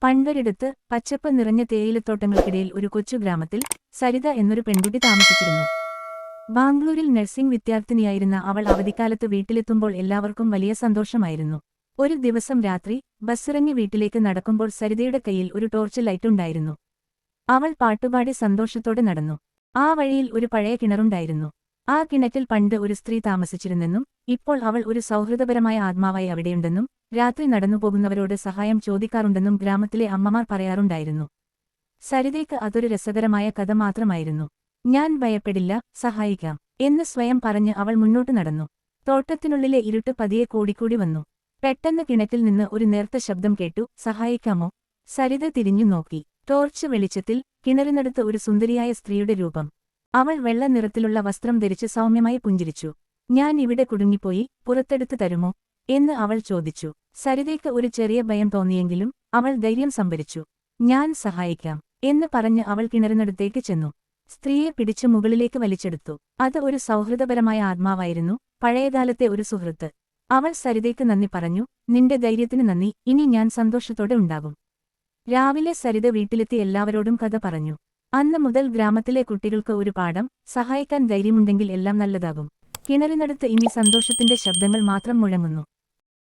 പണ്ടൊരിടത്ത് പച്ചപ്പ് നിറഞ്ഞ തേയിലത്തോട്ടങ്ങൾക്കിടയിൽ ഒരു കൊച്ചു ഗ്രാമത്തിൽ സരിത എന്നൊരു പെൺകുട്ടി താമസിച്ചിരുന്നു. ബാംഗ്ലൂരിൽ നഴ്സിംഗ് വിദ്യാർത്ഥിനിയായിരുന്ന അവൾ അവധിക്കാലത്ത് വീട്ടിലെത്തുമ്പോൾ എല്ലാവർക്കും വലിയ സന്തോഷമായിരുന്നു. ഒരു ദിവസം രാത്രി ബസ്സിറങ്ങി വീട്ടിലേക്ക് നടക്കുമ്പോൾ സരിതയുടെ കയ്യിൽ ഒരു ടോർച്ച് ലൈറ്റ് ഉണ്ടായിരുന്നു. അവൾ പാട്ടുപാടി സന്തോഷത്തോടെ നടന്നു. ആ വഴിയിൽ ഒരു പഴയ കിണറുണ്ടായിരുന്നു. ആ കിണറ്റിൽ പണ്ട് ഒരു സ്ത്രീ താമസിച്ചിരുന്നെന്നും ഇപ്പോൾ അവൾ ഒരു സൗഹൃദപരമായ ആത്മാവായി അവിടെയുണ്ടെന്നും രാത്രി നടന്നുപോകുന്നവരോട് സഹായം ചോദിക്കാറുണ്ടെന്നും ഗ്രാമത്തിലെ അമ്മമാർ പറയാറുണ്ടായിരുന്നു. സരിതയ്ക്ക് അതൊരു രസകരമായ കഥ മാത്രമായിരുന്നു. ഞാൻ ഭയപ്പെടില്ല, സഹായിക്കാം എന്ന് സ്വയം പറഞ്ഞ് അവൾ മുന്നോട്ടു നടന്നു. തോട്ടത്തിനുള്ളിലെ ഇരുട്ട് പതിയെ കൂടിക്കൂടി വന്നു. പെട്ടെന്ന് കിണറ്റിൽ നിന്ന് ഒരു നേർത്ത ശബ്ദം കേട്ടു. സഹായിക്കാമോ? സരിത തിരിഞ്ഞു നോക്കി. ടോർച്ച് വെളിച്ചത്തിൽ കിണറിനടുത്ത് ഒരു സുന്ദരിയായ സ്ത്രീയുടെ രൂപം. അവൾ വെള്ള നിറത്തിലുള്ള വസ്ത്രം ധരിച്ച് സൗമ്യമായി പുഞ്ചിരിച്ചു. ഞാൻ ഇവിടെ കുടുങ്ങിപ്പോയി, പുറത്തെടുത്തു തരുമോ എന്ന് അവൾ ചോദിച്ചു. സരിതയ്ക്ക് ഒരു ചെറിയ ഭയം തോന്നിയെങ്കിലും അവൾ ധൈര്യം സംഭരിച്ചു. ഞാൻ സഹായിക്കാം എന്ന് പറഞ്ഞ് അവൾ കിണറിനടുത്തേക്ക് ചെന്നു. സ്ത്രീയെ പിടിച്ച് മുകളിലേക്ക് വലിച്ചെടുത്തു. അത് ഒരു സൗഹൃദപരമായ ആത്മാവായിരുന്നു, പഴയകാലത്തെ ഒരു സുഹൃത്ത്. അവൾ സരിതയ്ക്ക് നന്ദി പറഞ്ഞു. നിന്റെ ധൈര്യത്തിന് നന്ദി, ഇനി ഞാൻ സന്തോഷത്തോടെ ഉണ്ടാകും. രാവിലെ സരിത വീട്ടിലെത്തി എല്ലാവരോടും കഥ പറഞ്ഞു. അന്ന് മുതൽ ഗ്രാമത്തിലെ കുട്ടികൾക്ക് ഒരു പാഠം: സഹായിക്കാൻ ധൈര്യമുണ്ടെങ്കിൽ എല്ലാം നല്ലതാകും. കിണറിനടുത്ത് ഇനി സന്തോഷത്തിന്റെ ശബ്ദങ്ങൾ മാത്രം മുഴങ്ങുന്നു.